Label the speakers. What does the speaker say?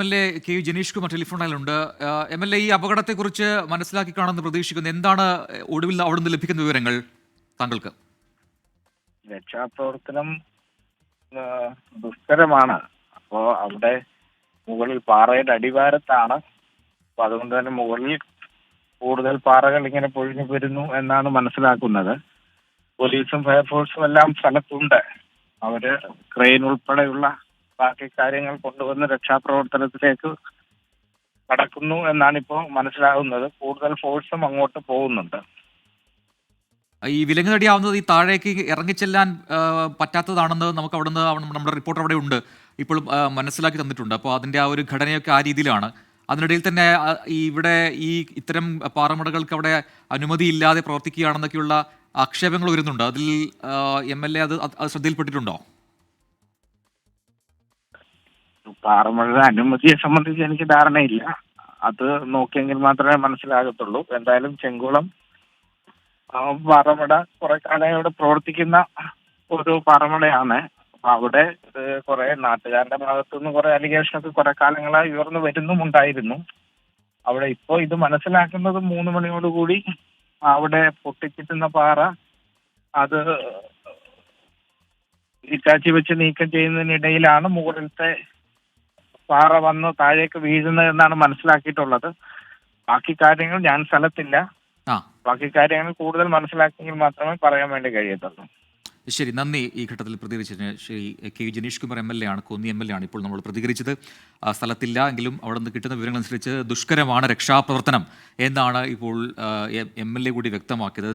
Speaker 1: MLA K U Janeesh Kumar telephone ലൈനിലുണ്ട്. MLA ഈ അപകടത്തെക്കുറിച്ച് മനസ്സിലാക്കി കാണുമെന്ന് പ്രതീക്ഷിക്കുന്നു. എന്താണ് ഒടുവിൽ അവിടുന്ന് ലഭിക്കുന്ന വിവരങ്ങൾ താങ്കൾക്ക്?
Speaker 2: രക്ഷാപ്രവർത്തനം ദുഷ്കരമാണ്. അപ്പോൾ അവിടെ മുകളിൽ പാറയുടെ അടിവാരത്താണ്. അപ്പൊ അതുകൊണ്ട് തന്നെ മുകളിൽ കൂടുതൽ പാറകൾ ഇങ്ങനെ പൊഴിഞ്ഞു വരുന്നു എന്നാണ് മനസ്സിലാക്കുന്നത്. പോലീസും ഫയർഫോഴ്സും എല്ലാം സ്ഥലത്തുണ്ട്. അവര് ക്രെയിൻ ഉൾപ്പെടെയുള്ള ബാക്കി കാര്യങ്ങൾ കൊണ്ടുവന്ന് രക്ഷാപ്രവർത്തനത്തിലേക്ക് കടക്കുന്നു എന്നാണ് ഇപ്പോൾ മനസ്സിലാകുന്നത്. കൂടുതൽ ഫോഴ്സും അങ്ങോട്ട് പോകുന്നുണ്ട്.
Speaker 1: ഈ വിലങ്ങുതടിയാവുന്നത് ഈ താഴേക്ക് ഇറങ്ങിച്ചെല്ലാൻ പറ്റാത്തതാണെന്ന് നമുക്ക് അവിടുന്ന് നമ്മുടെ റിപ്പോർട്ടർ അവിടെ ഉണ്ട് ഇപ്പോൾ മനസ്സിലാക്കി തന്നിട്ടുണ്ട്. അപ്പോൾ അതിൻ്റെ ആ ഒരു ഘടനയൊക്കെ ആ രീതിയിലാണ്. അതിനിടയിൽ തന്നെ ഇവിടെ ഈ ഇത്തരം പാറമടകൾക്ക് അവിടെ അനുമതിയില്ലാതെ പ്രവർത്തിക്കുകയാണെന്നൊക്കെയുള്ള ആക്ഷേപങ്ങൾ വരുന്നുണ്ട്. അതിൽ MLA അത് ശ്രദ്ധയിൽപ്പെട്ടിട്ടുണ്ടോ?
Speaker 2: പാറമഴയുടെ അനുമതിയെ സംബന്ധിച്ച് എനിക്ക് ധാരണയില്ല. അത് നോക്കിയെങ്കിൽ മാത്രമേ മനസ്സിലാകത്തുള്ളൂ. എന്തായാലും ചെങ്കുളം പാറമട കുറെ കാലം ഇവിടെ പ്രവർത്തിക്കുന്ന ഒരു പാറമടയാണ്. അപ്പൊ അവിടെ കുറെ നാട്ടുകാരുടെ ഭാഗത്തുനിന്ന് കുറെ അലിഗേഷനൊക്കെ കുറെ കാലങ്ങളായി ഉയർന്നു വരുന്നുമുണ്ടായിരുന്നു. അവിടെ ഇപ്പോ ഇത് മനസ്സിലാക്കുന്നത് 3 മണിയോടുകൂടി അവിടെ പൊട്ടിച്ചിട്ടുന്ന പാറ അത് ഇറ്റാച്ചി വെച്ച് നീക്കം ചെയ്യുന്നതിനിടയിലാണ് മുകളിലത്തെ പാറ വന്ന് താഴേക്ക് വീഴുന്നത് എന്നാണ് മനസ്സിലാക്കിയിട്ടുള്ളത്. ബാക്കി കാര്യങ്ങൾ ഞാൻ സ്ഥലത്തില്ല. ബാക്കി കാര്യങ്ങൾ കൂടുതൽ മനസ്സിലാക്കിയെങ്കിൽ മാത്രമേ പറയാൻ വേണ്ടി കഴിയത്തുള്ളൂ.
Speaker 1: ശരി, നന്ദി. ഈ ഘട്ടത്തിൽ പ്രതികരിച്ചതിന് Shri K U Janeesh Kumar MLA ആണ്, കോന്നി MLA ആണ് ഇപ്പോൾ നമ്മൾ പ്രതികരിച്ചത്. സ്ഥലത്തില്ല എങ്കിലും അവിടെ നിന്ന് കിട്ടുന്ന വിവരങ്ങളനുസരിച്ച് ദുഷ്കരമാണ് രക്ഷാപ്രവർത്തനം എന്നാണ് ഇപ്പോൾ MLA കൂടി വ്യക്തമാക്കിയത്.